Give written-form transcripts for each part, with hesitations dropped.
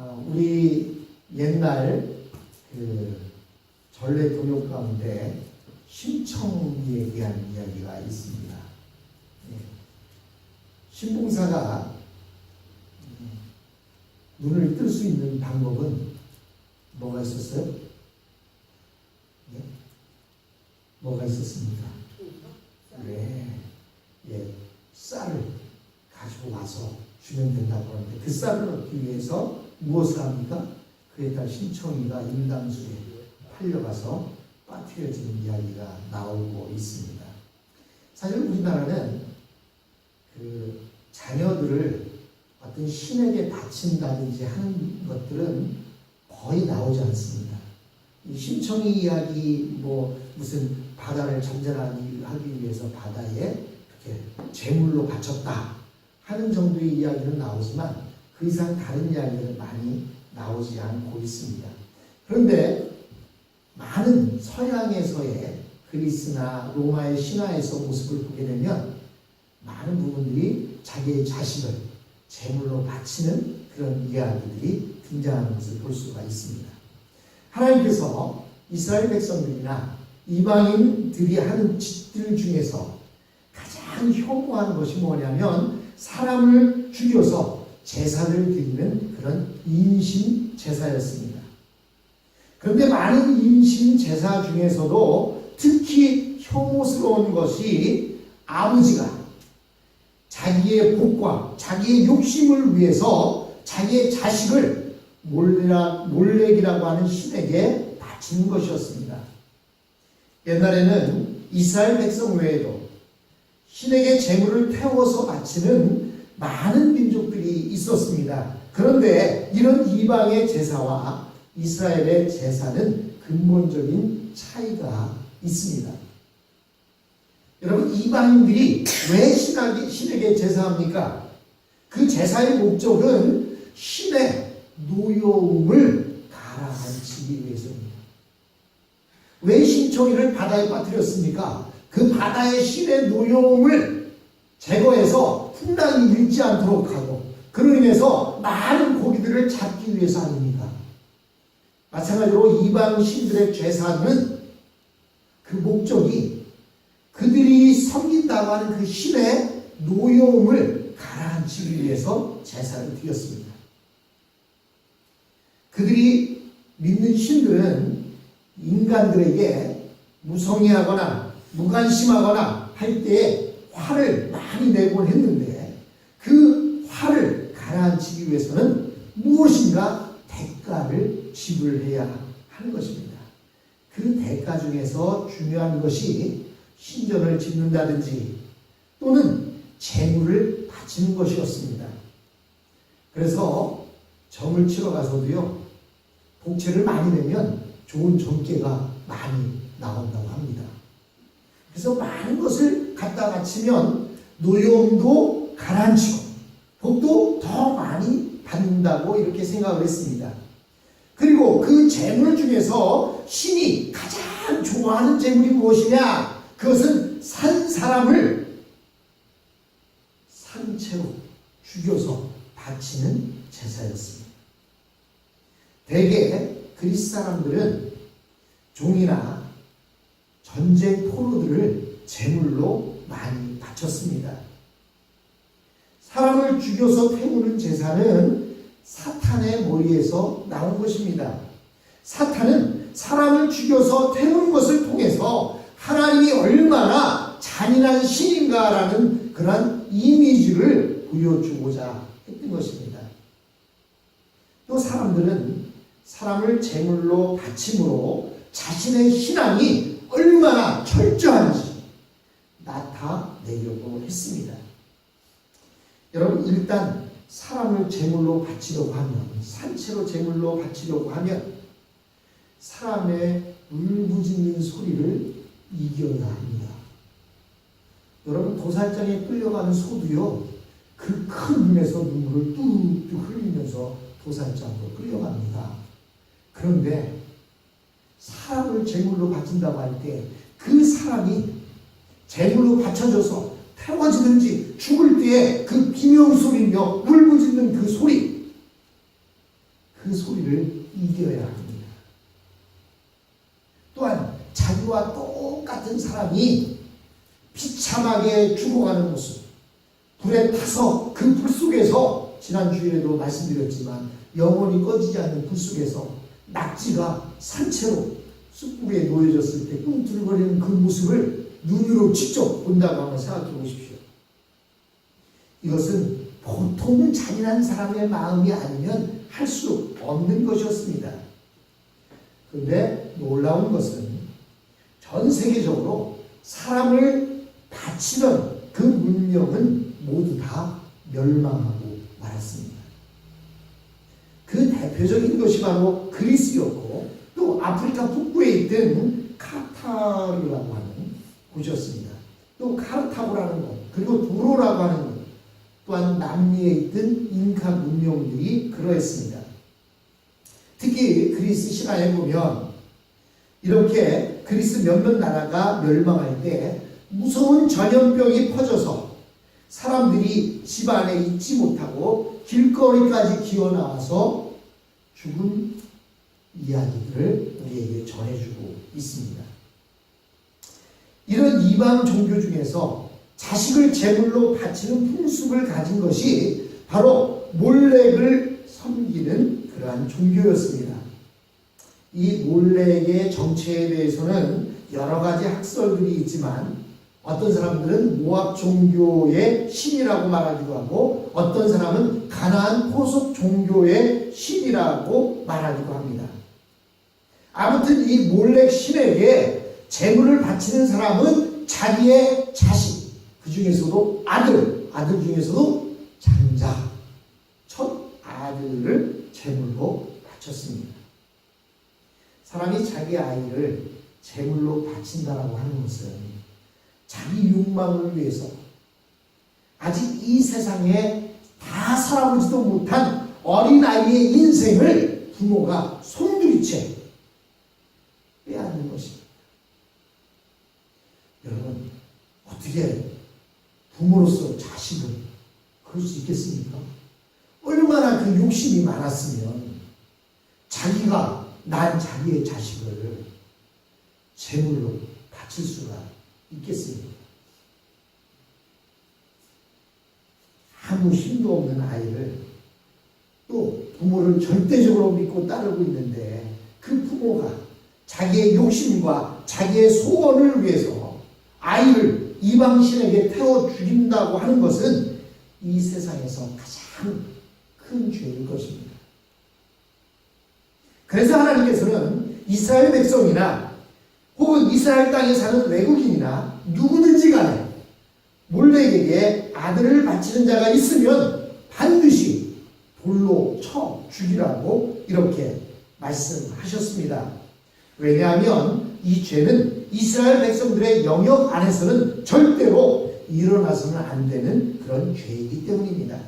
우리 옛날 그 전래 동요 가운데 신청기에 대한 이야기가 있습니다. 신봉사가 눈을 뜰 수 있는 방법은 뭐가 있었어요? 뭐가 있었습니까? 쌀을 가지고 와서 주면 된다고 하는데 그 쌀을 얻기 위해서 무엇을 합니까? 그에 따라 신청이가 인당수에 팔려가서 빠뜨려지는 이야기가 나오고 있습니다. 사실 우리나라는 그 자녀들을 어떤 신에게 바친다든지 하는 것들은 거의 나오지 않습니다. 이 신청이 이야기 무슨 바다를 잠잠하게 하기 위해서 바다에 이렇게 제물로 바쳤다 하는 정도의 이야기는 나오지만 그 이상 다른 이야기는 많이 나오지 않고 있습니다. 그런데 많은 서양에서의 그리스나 로마의 신화에서 모습을 보게 되면 많은 부분들이 자기의 자식을 제물로 바치는 그런 이야기들이 등장하는 것을 볼 수가 있습니다. 하나님께서 이스라엘 백성들이나 이방인들이 하는 짓들 중에서 가장 혐오한 것이 뭐냐면 사람을 죽여서 제사를 드리는 그런 인신 제사였습니다. 그런데 많은 인신 제사 중에서도 특히 혐오스러운 것이 아버지가 자기의 복과 자기의 욕심을 위해서 자기의 자식을 몰렉이라고 하는 신에게 바치는 것이었습니다. 옛날에는 이스라엘 백성 외에도 신에게 제물을 태워서 바치는 많은 민족들이 있었습니다. 그런데 이런 이방의 제사와 이스라엘의 제사는 근본적인 차이가 있습니다. 여러분, 이방인들이 왜 신에게 제사합니까? 그 제사의 목적은 신의 노여움을 가라앉히기 위해서입니다. 왜 신청이를 바다에 빠뜨렸습니까? 그 바다의 신의 노여움을 제거해서 풍랑이 일지 않도록 하고 그로 인해서 많은 고기들을 잡기 위해서 아닙니까? 마찬가지로 이방 신들의 제사는 그 목적이 그들이 섬긴다고 하는 그 신의 노여움을 가라앉히기 위해서 제사를 드렸습니다. 그들이 믿는 신들은 인간들에게 무성의하거나 무관심하거나 할 때에 화를 많이 내곤 했는데 그 화를 가라앉히기 위해서는 무엇인가 대가를 지불해야 하는 것입니다. 그 대가 중에서 중요한 것이 신전을 짓는다든지 또는 제물을 바치는 것이었습니다. 그래서 점을 치러 가서도요, 복채를 많이 내면 좋은 점괘가 많이 나온다고 합니다. 그래서 많은 것을 갖다 바치면 노여움도 가라앉히고 복도 더 많이 받는다고 이렇게 생각을 했습니다. 그리고 그 제물 중에서 신이 가장 좋아하는 제물이 무엇이냐? 그것은 산 사람을 산채로 죽여서 바치는 제사였습니다. 대개 그리스 사람들은 종이나 전쟁 포로들을 제물로 많이 바쳤습니다. 사람을 죽여서 태우는 제사는 사탄의 머리에서 나온 것입니다. 사탄은 사람을 죽여서 태우는 것을 통해서 하나님이 얼마나 잔인한 신인가라는 그런 이미지를 보여주고자 했던 것입니다. 또 사람들은 사람을 제물로 바침으로 자신의 신앙이 얼마나 철저한지 나타내려고 했습니다. 여러분, 일단 사람을 제물로 바치려고 하면, 산채로 제물로 바치려고 하면 사람의 울부짖는 소리를 이겨야 합니다. 여러분, 도살장에 끌려가는 소도요, 그 큰 눈에서 눈물을 뚝뚝 흘리면서 도살장으로 끌려갑니다. 그런데 사람을 제물로 바친다고 할 때 그 사람이 제물로 바쳐져서 태워지든지 죽을 때에 그 비명소리며 울부짖는 그 소리, 그 소리를 이겨야 합니다. 또한 자기와 똑같은 사람이 비참하게 죽어가는 모습, 불에 타서 그 불 속에서, 지난 주일에도 말씀드렸지만 영원히 꺼지지 않는 불 속에서 낙지가 산채로 숯불에 놓여졌을 때 꿈틀거리는 그 모습을 눈으로 직접 본다고 한번 생각해 보십시오. 이것은 보통 잔인한 사람의 마음이 아니면 할 수 없는 것이었습니다. 그런데 놀라운 것은 전 세계적으로 사람을 바치던 그 문명은 모두 다 멸망하고 말았습니다. 그 대표적인 것이 바로 그리스였고, 또 아프리카 북부에 있던 카타르라고 하는 곳이었습니다. 또 카르타고라는 곳, 그리고 도로라고 하는 곳, 또한 남미에 있던 잉카 문명들이 그러했습니다. 특히 그리스 신화에 보면 이렇게 그리스 몇몇 나라가 멸망할 때 무서운 전염병이 퍼져서 사람들이 집 안에 있지 못하고 길거리까지 기어나와서 죽은 이야기들을 우리에게 전해주고 있습니다. 이런 이방 종교 중에서 자식을 제물로 바치는 풍습을 가진 것이 바로 몰렉을 섬기는 그러한 종교였습니다. 이 몰렉의 정체에 대해서는 여러 가지 학설들이 있지만, 어떤 사람들은 모압 종교의 신이라고 말하기도 하고, 어떤 사람은 가나안 포속 종교의 신이라고 말하기도 합니다. 아무튼 이 몰렉 신에게 제물을 바치는 사람은 자기의 자식, 그 중에서도 아들 중에서도 장자, 첫 아들을 제물로 바쳤습니다. 사람이 자기 아이를 제물로 바친다라고 하는 것은 자기 욕망을 위해서 아직 이 세상에 다 살아보지도 못한 어린아이의 인생을 부모가 송두리째 빼앗는 것입니다. 여러분, 어떻게 부모로서 자식을 그럴 수 있겠습니까? 얼마나 그 욕심이 많았으면 자기가 난 자기의 자식을 제물로 바칠 수가 있겠습니까? 아무 힘도 없는 아이를, 또 부모를 절대적으로 믿고 따르고 있는데 그 부모가 자기의 욕심과 자기의 소원을 위해서 아이를 이방신에게 태워 죽인다고 하는 것은 이 세상에서 가장 큰 죄일 것입니다. 그래서 하나님께서는 이스라엘 백성이나 혹은 이스라엘 땅에 사는 외국인이나 누구든지 간에 몰렉에게 아들을 바치는 자가 있으면 반드시 돌로 쳐 죽이라고 이렇게 말씀하셨습니다. 왜냐하면 이 죄는 이스라엘 백성들의 영역 안에서는 절대로 일어나서는 안 되는 그런 죄이기 때문입니다.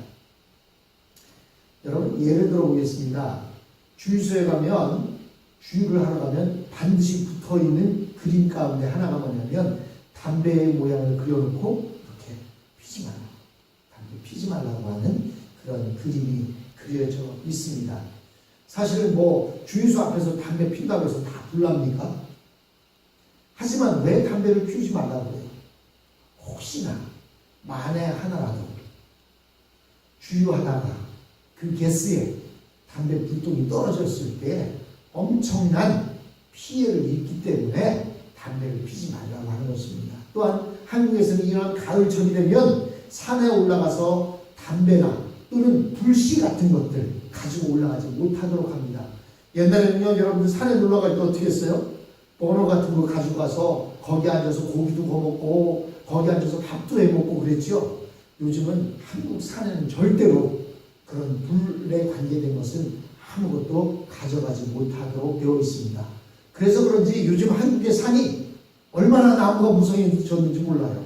여러분, 예를 들어 보겠습니다. 주유소에 가면, 주유를 하러 가면 반드시 붙어있는 그림 가운데 하나가 뭐냐면 담배의 모양을 그려놓고 이렇게 피지 말라, 담배 피지 말라고 하는 그런 그림이 그려져 있습니다. 사실은 주유소 앞에서 담배 핀다고 해서 다 불납니까? 하지만 왜 담배를 피우지 말라고 해요? 혹시나 만에 하나라도 주유하다가 그 가스에 담배 불똥이 떨어졌을 때 엄청난 피해를 입기 때문에 담배를 피지 말라고 하는 것입니다. 또한 한국에서는 이런 가을철이 되면 산에 올라가서 담배나 또는 불씨 같은 것들 가지고 올라가지 못하도록 합니다. 옛날에는요, 여러분들 산에 놀러 갈 때 어떻게 했어요? 버너 같은 거 가지고 가서 거기 앉아서 고기도 구워 먹고 거기 앉아서 밥도 해 먹고 그랬죠. 요즘은 한국 산에는 절대로 그런 불에 관계된 것은 아무것도 가져가지 못하도록 되어 있습니다. 그래서 그런지 요즘 한국의 산이 얼마나 나무가 무성해졌는지 몰라요.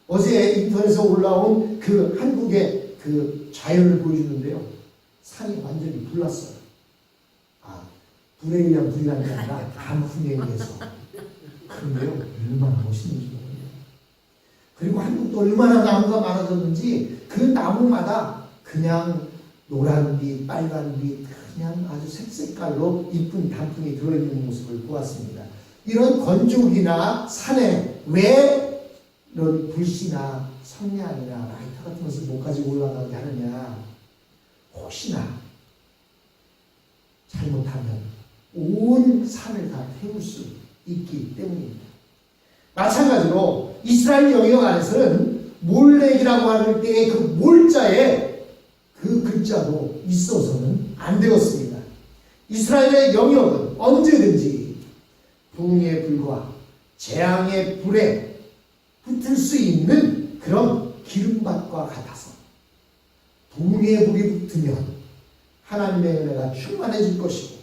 어제 인터넷에 올라온 그 한국의 그 자연을 보여주는데요, 산이 완전히 불났어요. 불에 의한 불이라는 게 아니라 단풍에 의해서. 그런데요, 얼마나 멋있는지 모르겠어요. 그리고 한국도 얼마나 나무가 많아졌는지 그 나무마다 그냥 노란빛, 빨간빛, 그냥 아주 색색깔로 이쁜 단풍이 들어있는 모습을 보았습니다. 이런 건조기나 산에 왜 이런 불씨나 성냥이나 라이터 같은 것을 못 가지고 올라가게 하느냐? 혹시나 잘못하면 온 산을 다 태울 수 있기 때문입니다. 마찬가지로 이스라엘 영역 안에서는 몰렉이라고 할 때의 그 몰자에 그 글자도 있어서는 안 되었습니다. 이스라엘의 영역은 언제든지 부흥의 불과 재앙의 불에 붙을 수 있는 그런 기름밭과 같아서 부흥의 불이 붙으면 하나님의 은혜가 충만해질 것이고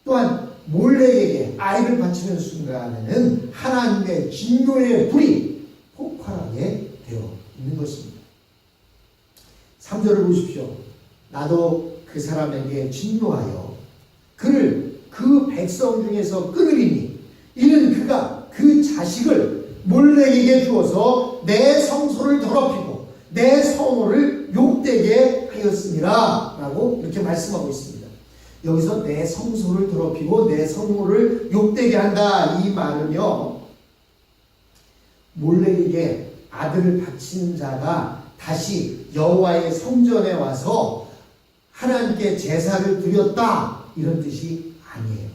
또한 몰렉에게 아이를 바치는 순간에는 하나님의 진노의 불이 폭발하게 되어 있는 것입니다. 3절을 보십시오. 나도 그 사람에게 진노하여 그를 그 백성 중에서 끊으리니 이는 그가 그 자식을 몰렉에게 주어서 내 성소를 더럽히고 내 성호를 욕되게 하였습니다 라고 이렇게 말씀하고 있습니다. 여기서 내 성소를 더럽히고 내 성호를 욕되게 한다, 이 말은요, 몰렉에게 아들을 바치는 자가 다시 여호와의 성전에 와서 하나님께 제사를 드렸다, 이런 뜻이 아니에요.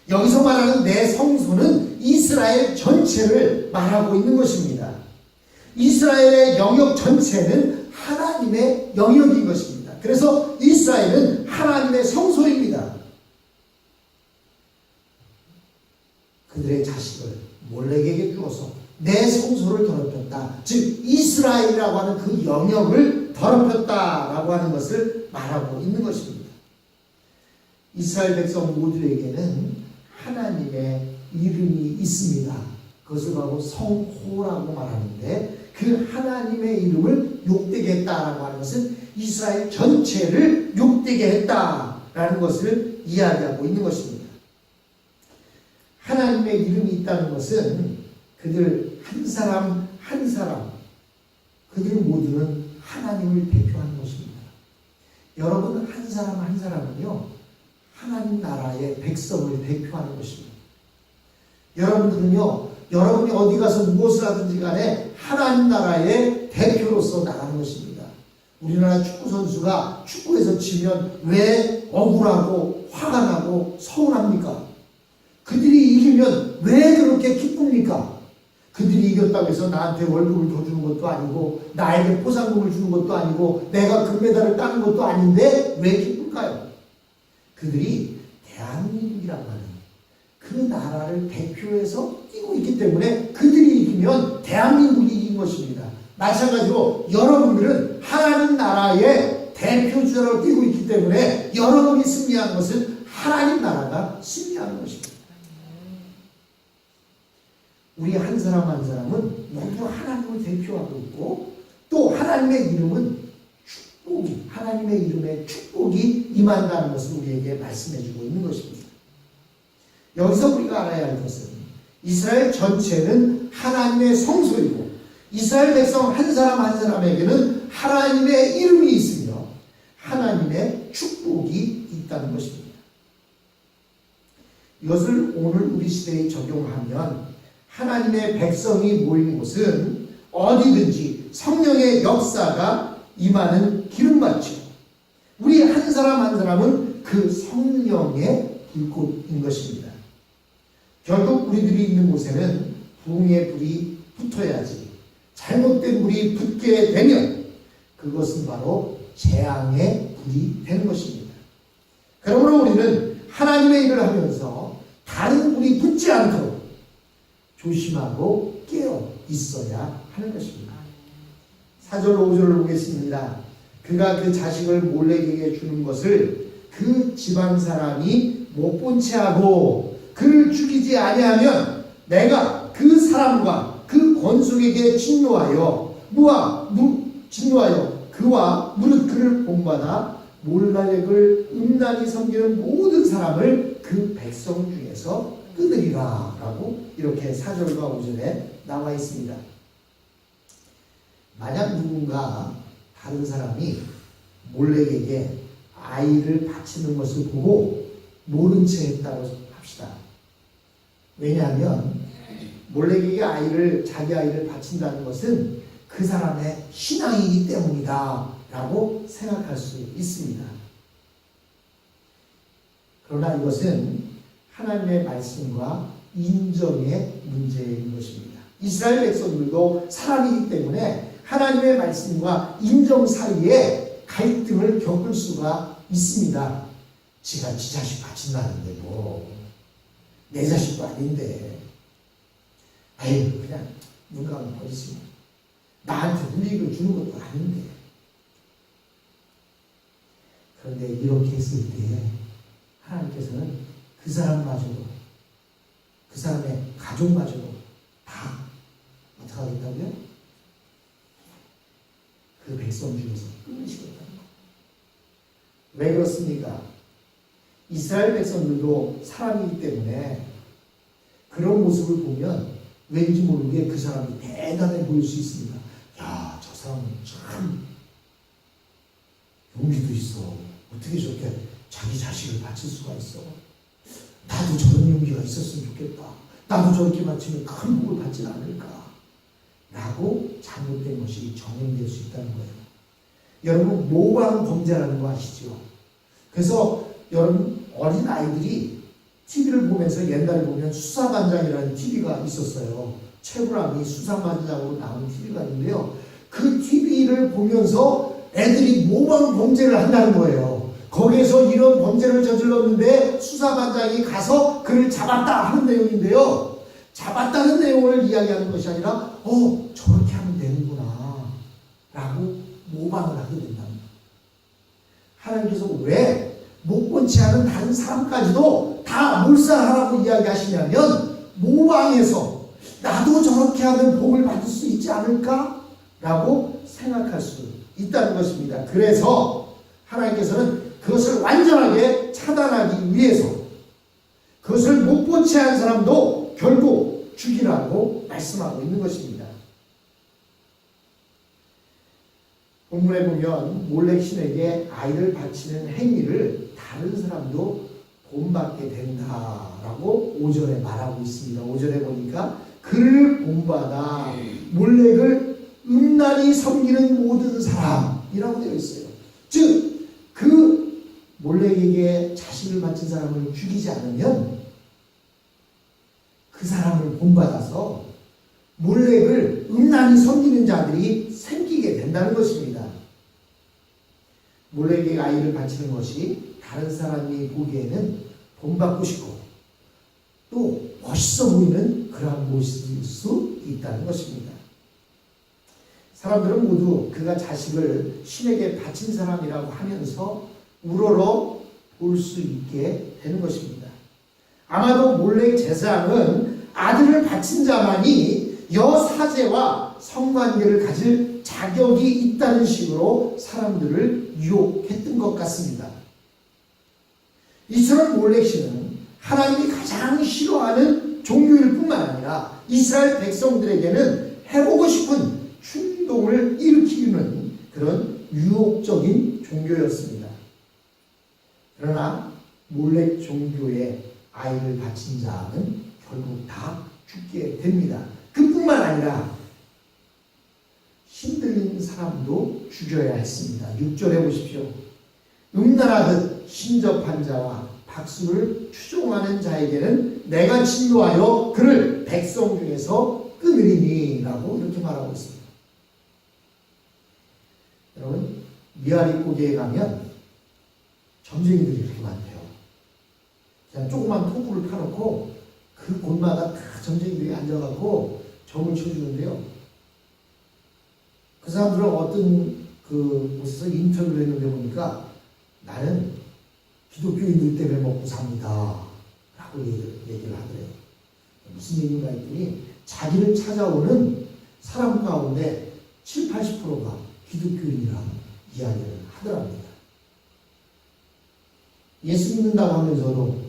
여기서 말하는 내 성소는 이스라엘 전체를 말하고 있는 것입니다. 이스라엘의 영역 전체는 하나님의 영역인 것입니다. 그래서 이스라엘은 하나님의 성소입니다. 그들의 자식을 몰렉에게 주어서 내 성소를 더럽혔다. 즉 이스라엘이라고 하는 그 영역을 더럽혔다라고 하는 것을 말하고 있는 것입니다. 이스라엘 백성 모두에게는 하나님의 이름이 있습니다. 그것을 바로 성호라고 말하는데 그 하나님의 이름을 욕되게 했다라고 하는 것은 이스라엘 전체를 욕되게 했다라는 것을 이야기하고 있는 것입니다. 하나님의 이름이 있다는 것은 그들 한 사람 한 사람, 그들 모두는 하나님을 대표하는 것입니다. 여러분 한 사람 한 사람은요, 하나님 나라의 백성을 대표하는 것입니다. 여러분들은요, 여러분이 어디 가서 무엇을 하든지 간에 하나님 나라의 대표로서 나가는 것입니다. 우리나라 축구 선수가 축구에서 지면 왜 억울하고 화가 나고 서운합니까? 그들이 이기면 왜 그렇게 기쁩니까? 그들이 이겼다고 해서 나한테 월급을 더 주는 것도 아니고 나에게 포상금을 주는 것도 아니고 내가 금메달을 따는 것도 아닌데 왜 기쁠까요? 그들이 대한민국이라고 하는 그 나라를 대표해서 뛰고 있기 때문에 그들이 이기면 대한민국이 이긴 것입니다. 마찬가지로 여러분들은 하나님 나라의 대표주자로 뛰고 있기 때문에 여러분이 승리한 것은 하나님 나라가 승리하는 것입니다. 우리 한 사람 한 사람은 모두 하나님을 대표하고 있고 또 하나님의 이름은 축복이, 하나님의 이름에 축복이 임한다는 것을 우리에게 말씀해주고 있는 것입니다. 여기서 우리가 알아야 할 것은 이스라엘 전체는 하나님의 성소이고 이스라엘 백성 한 사람 한 사람에게는 하나님의 이름이 있으며 하나님의 축복이 있다는 것입니다. 이것을 오늘 우리 시대에 적용하면 하나님의 백성이 모인 곳은 어디든지 성령의 역사가 임하는 기름밭이고 우리 한 사람 한 사람은 그 성령의 불꽃인 것입니다. 결국 우리들이 있는 곳에는 부흥의 불이 붙어야지 잘못된 불이 붙게 되면 그것은 바로 재앙의 불이 되는 것입니다. 그러므로 우리는 하나님의 일을 하면서 다른 불이 붙지 않도록 조심하고 깨어 있어야 하는 것입니다. 4절 5절을 보겠습니다. 그가 그 자식을 몰렉에게 주는 것을 그 지방 사람이 못 본 채 하고 그를 죽이지 아니하면 내가 그 사람과 그 권속에게 진노하여 그와 무릇 그를 본받아 몰렉을 음란히 섬기는 모든 사람을 그 백성 중에서 끊으리라 라고 이렇게 4절과 5절에 나와 있습니다. 만약 누군가 다른 사람이 몰렉에게 아이를 바치는 것을 보고 모른 채 했다고 합시다. 왜냐하면 몰렉에게 자기 아이를 바친다는 것은 그 사람의 신앙이기 때문이다 라고 생각할 수 있습니다. 그러나 이것은 하나님의 말씀과 인정의 문제인 것입니다. 이스라엘 백성들도 사람이기 때문에 하나님의 말씀과 인정 사이에 갈등을 겪을 수가 있습니다. 지가 지 자식 바친다는데 내 자식도 아닌데 아유 그냥 눈 감고 버리지 나한테 누리고 주는 것도 아닌데. 그런데 이렇게 했을 때 하나님께서는 그 사람마저도 그 사람의 가족마저도 다 어떻게 하겠다고요? 그 백성 중에서 끊으시겠다는 거예요. 왜 그렇습니까? 이스라엘 백성들도 사람이기 때문에 그런 모습을 보면 왠지 모르게 그 사람이 대단해 보일 수 있습니다. 야, 저 사람은 참 용기도 있어. 어떻게 저렇게 자기 자식을 바칠 수가 있어. 나도 저런 용기가 있었으면 좋겠다. 나도 저렇게 바치면 큰 복을 받지 않을까. 라고 잘못된 것이 정행될 수 있다는 거예요. 여러분 모방 범죄라는 거 아시죠? 그래서 여러분 어린 아이들이 TV를 보면서 옛날에 보면 수사반장이라는 TV가 있었어요. 최불암이 수사반장으로 나온 TV가 있는데요. 그 TV를 보면서 애들이 모방 범죄를 한다는 거예요. 거기에서 이런 범죄를 저질렀는데 수사반장이 가서 그를 잡았다 하는 내용인데요. 잡았다는 내용을 이야기하는 것이 아니라 저렇게 하면 되는구나 라고 모방을 하게 된답니다. 하나님께서 왜 못 본 채 하는 다른 사람까지도 다 몰살하라고 이야기하시냐면 모방해서 나도 저렇게 하면 복을 받을 수 있지 않을까? 라고 생각할 수 있다는 것입니다. 그래서 하나님께서는 그것을 완전하게 차단하기 위해서 그것을 못 본 채 한 사람도 결국 죽이라고 말씀하고 있는 것입니다. 본문에 보면 몰렉 신에게 아이를 바치는 행위를 다른 사람도 본받게 된다라고 5절에 말하고 있습니다. 5절에 보니까 그를 본받아 몰렉을 음란히 섬기는 모든 사람이라고 되어 있어요. 즉, 그 몰렉에게 자식을 바친 사람을 죽이지 않으면 그 사람을 본받아서 몰렉을 음란히 섬기는 자들이 생기게 된다는 것입니다. 몰렉에게 아이를 바치는 것이 다른 사람이 보기에는 본받고 싶고 또 멋있어 보이는 그러한 모습일 수 있다는 것입니다. 사람들은 모두 그가 자식을 신에게 바친 사람이라고 하면서 우러러 볼 수 있게 되는 것입니다. 아마도 몰렉 제사장은 아들을 바친 자만이 여사제와 성관계를 가질 자격이 있다는 식으로 사람들을 유혹했던 것 같습니다. 이처럼 몰렉 신은 하나님이 가장 싫어하는 종교일 뿐만 아니라 이스라엘 백성들에게는 해보고 싶은 충동을 일으키는 그런 유혹적인 종교였습니다. 그러나 몰렉 종교의 아이를 바친 자는 결국 다 죽게 됩니다. 그뿐만 아니라 힘들린 사람도 죽여야 했습니다. 6절에 보십시오. 음란하듯 신접한 자와 박수를 추종하는 자에게는 내가 진노하여 그를 백성 중에서 끊으리니 라고 이렇게 말하고 있습니다. 여러분 미아리 고개에 가면 점쟁이들이 이렇게 많대요. 그냥 조그만 토구를 파놓고 그 곳마다 다 점쟁이들이 앉아갖고 점을 쳐주는데요. 그 사람들은 어떤 그 곳에서 인터뷰를 했는데 보니까 나는 기독교인들 때문에 먹고 삽니다 라고 얘기를 하더래요. 무슨 얘기인가 했더니 자기를 찾아오는 사람 가운데 70, 80%가 기독교인이라는 이야기를 하더랍니다. 예수 믿는다고 하면서도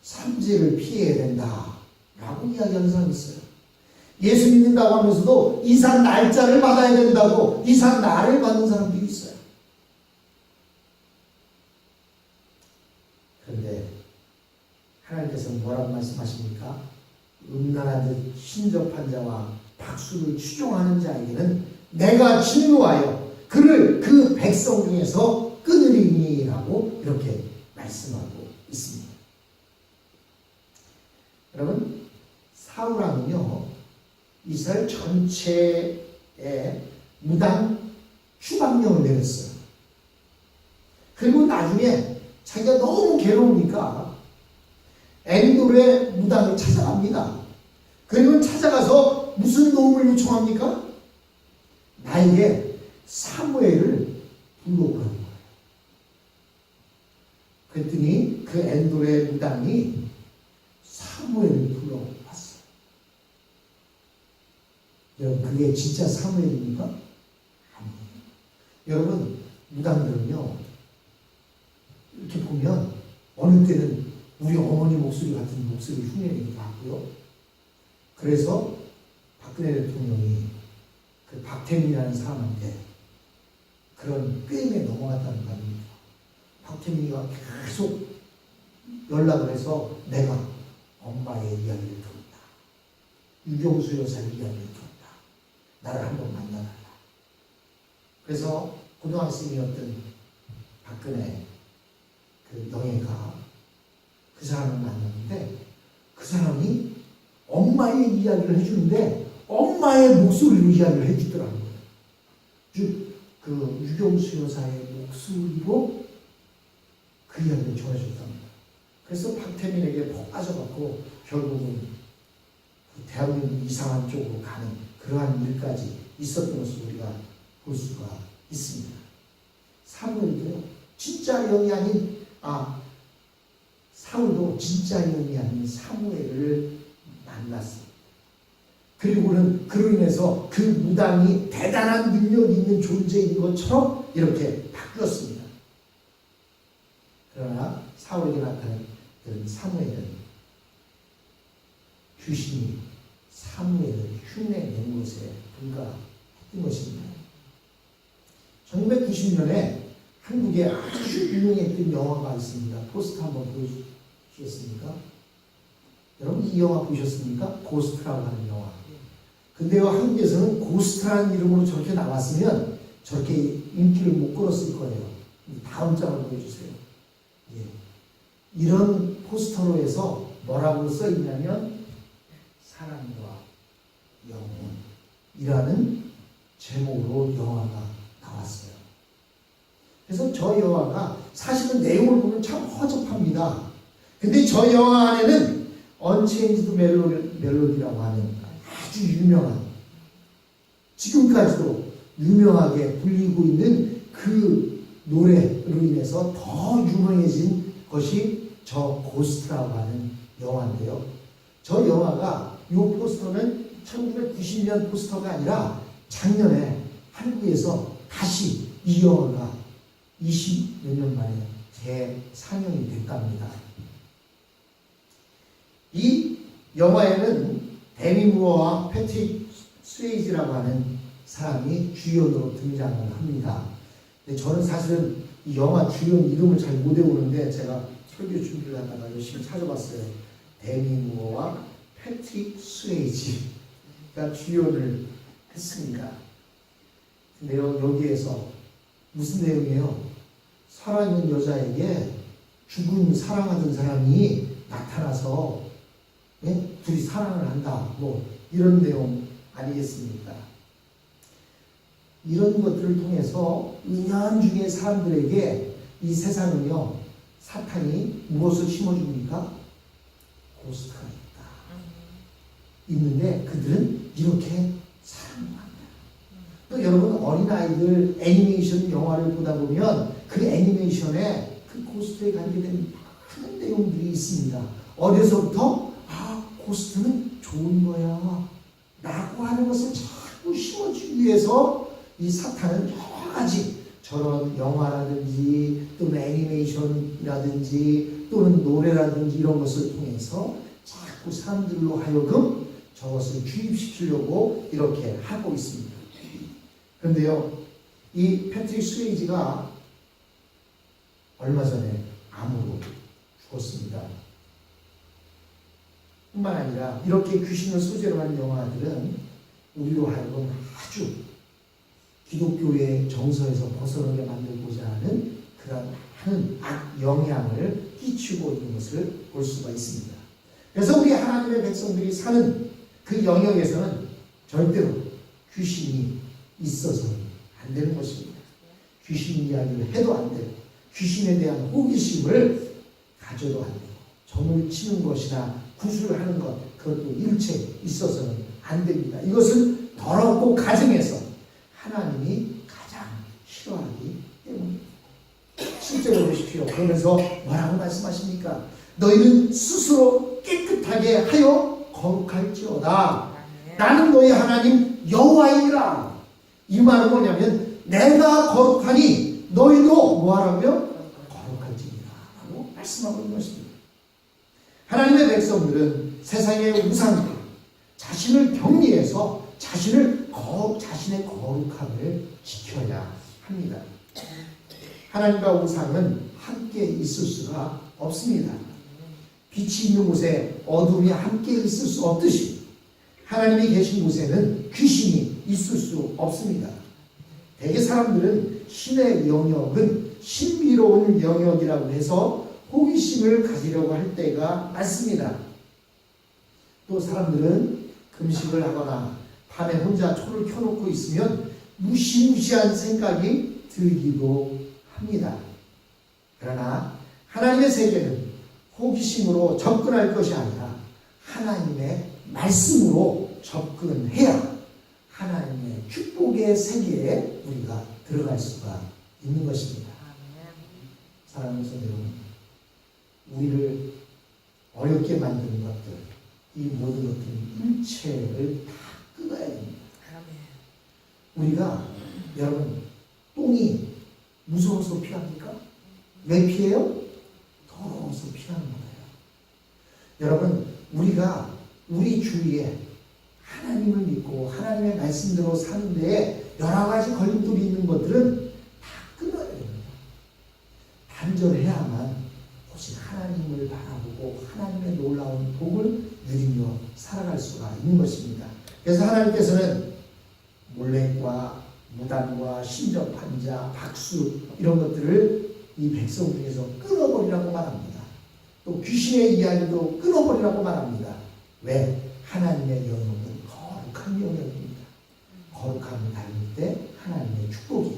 삼재를 피해야 된다 라고 이야기하는 사람이 있어요. 예수 믿는다고 하면서도 이산 날짜를 받아야 된다고 이산 날을 받는 사람들이 있어요. 그런데 하나님께서는 뭐라고 말씀하십니까? 음란하듯 신접한 자와 박수를 추종하는 자에게는 내가 진노하여 그를 그 백성 중에서 끊으리니라고 이렇게 말씀하고 있습니다. 여러분, 사울왕은요 이스라엘 전체에 무당 추방령을 내렸어요. 그리고 나중에 자기가 너무 괴로우니까 엔돌의 무당을 찾아갑니다. 그리고 찾아가서 무슨 도움을 요청합니까? 나에게 사무엘을 불러오라는 거예요. 그랬더니 그 엔돌의 무당이 사무엘을 불러왔어요. 여러분, 그게 진짜 사무엘입니까? 아니에요. 여러분, 무당들은요 이렇게 보면 어느 때는 우리 어머니 목소리 같은 목소리 흉내내기도 하고요. 그래서 박근혜 대통령이 그 박태민이라는 사람한테 그런 게임에 넘어갔다는 거 아닙니까? 박태민이가 계속 연락을 해서 내가 엄마의 이야기를 들었다. 유경수 여사의 이야기를 들었다. 나를 한번 만나달라. 그래서 고등학생이었던 박근혜 그 영예가 그 사람을 만났는데 그 사람이 엄마의 이야기를 해주는데 엄마의 목소리로 이야기를 해주더라는 거예요. 즉, 그 유경수 여사의 목소리로 그 이야기를 전해줬답니다. 그래서 박태민에게 푹 빠져갖고 결국은 그 대한민국 이상한 쪽으로 가는 그러한 일까지 있었던 것을 우리가 볼 수가 있습니다. 사무엘도요, 진짜 영이 아닌 사울도 진짜 영이 아닌 사무엘을 만났습니다. 그리고는 그로 인해서 그 무당이 대단한 능력이 있는 존재인 것처럼 이렇게 바뀌었습니다. 그러나 사울에게 나타난 사무엘은 귀신이 사무엘을 흉내낸 것에 불과했던 것입니다. 1990년에 한국에 아주 유명했던 영화가 있습니다. 포스터 한번 보여주시겠습니까? 여러분, 이 영화 보셨습니까? 고스트라고 하는 영화. 근데요, 한국에서는 고스트라는 이름으로 저렇게 나왔으면 저렇게 인기를 못 끌었을 거예요. 다음 장을 보여주세요. 예. 이런 포스터로 해서 뭐라고 써있냐면 사랑과 영혼이라는 제목으로 영화가 나왔어요. 그래서 저 영화가 사실은 내용을 보면 참 허접합니다. 근데 저 영화 안에는 언체인지드 멜로디라고 하는 아주 유명한, 지금까지도 유명하게 불리고 있는 그 노래로 인해서 더 유명해진 것이 저 고스트라고 하는 영화인데요. 저 영화가, 이 포스터는 1990년 포스터가 아니라 작년에 한국에서 다시 이 영화가 20몇 년 만에 재상영이 됐답니다. 이 영화에는 데미 무어와 패트릭 스웨이지라고 하는 사람이 주연으로 등장을 합니다. 근데 저는 사실은 이 영화 주연 이름을 잘 못 외우는데 제가 설교 준비를 하다가 열심히 찾아봤어요. 데미 무어와 패트릭 스웨이지가 주연을 했습니다. 근데요, 여기에서 무슨 내용이에요? 살아있는 여자에게 죽은 사랑하던 사람이 나타나서 둘이 사랑을 한다, 뭐 이런 내용 아니겠습니까? 이런 것들을 통해서 은연중에 사람들에게 이 세상은요, 사탄이 무엇을 심어줍니까? 고스트가 있다. 있는데 그들은 이렇게 사랑합니다. 또 여러분, 어린아이들 애니메이션 영화를 보다 보면 그 애니메이션에 그 고스트에 관계된 많은 내용들이 있습니다. 어려서부터 고스트는 좋은 거야 라고 하는 것을 자꾸 심어주기 위해서 이 사탄은 여러 가지 저런 영화라든지 또는 애니메이션이라든지 또는 노래라든지 이런 것을 통해서 자꾸 사람들로 하여금 저것을 주입시키려고 이렇게 하고 있습니다. 그런데요, 이 패트릭 스웨이지가 얼마 전에 암으로 뿐만 아니라 이렇게 귀신을 소재로 한 영화들은 우리로 하여금 아주 기독교의 정서에서 벗어나게 만들고자 하는 그런 악 영향을 끼치고 있는 것을 볼 수가 있습니다. 그래서 우리 하나님의 백성들이 사는 그 영역에서는 절대로 귀신이 있어서는 안 되는 것입니다. 귀신 이야기를 해도 안 되고 귀신에 대한 호기심을 가져도 안 되고 점을 치는 것이나 구술을 하는 것 그것도 일체 있어서는 안 됩니다. 이것은 더럽고 가정에서 하나님이 가장 싫어하기 때문입니다. 실제로 보십시오. 그러면서 뭐라고 말씀하십니까? 너희는 스스로 깨끗하게 하여 거룩할지어다. 나는 너희 하나님 여호와이니라. 이 말은 뭐냐면 내가 거룩하니 너희도 뭐하라고요? 거룩할지니라 라고 말씀하고 있는 것입니다. 하나님의 백성들은 세상의 우상과 자신을 격리해서 자신의 거룩함을 지켜야 합니다. 하나님과 우상은 함께 있을 수가 없습니다. 빛이 있는 곳에 어둠이 함께 있을 수 없듯이 하나님이 계신 곳에는 귀신이 있을 수 없습니다. 대개 사람들은 신의 영역은 신비로운 영역이라고 해서 호기심을 가지려고 할 때가 많습니다. 또 사람들은 금식을 하거나 밤에 혼자 초를 켜놓고 있으면 무시무시한 생각이 들기도 합니다. 그러나 하나님의 세계는 호기심으로 접근할 것이 아니라 하나님의 말씀으로 접근해야 하나님의 축복의 세계에 우리가 들어갈 수가 있는 것입니다. 사랑하는 성도 여러분, 우리를 어렵게 만드는 것들, 이 모든 것들은 일체를 다 끊어야 됩니다. 우리가 여러분 똥이 무서워서 피합니까? 왜 피해요? 더러워서 피하는 거예요. 여러분 우리가 우리 주위에 하나님을 믿고 하나님의 말씀대로 사는 데에 여러 가지 걸림돌이 있는 것들은 다 끊어야 됩니다. 단절해야만 오직 하나님을 바라보고 하나님의 놀라운 복을 누리며 살아갈 수가 있는 것입니다. 그래서 하나님께서는 몰렉과 무단과 신접한 박수 이런 것들을 이 백성 중에서 끊어버리라고 말합니다. 또 귀신의 이야기도 끊어버리라고 말합니다. 왜? 하나님의 영역은 거룩한 영역입니다. 거룩함을 닮을 때 하나님의 축복이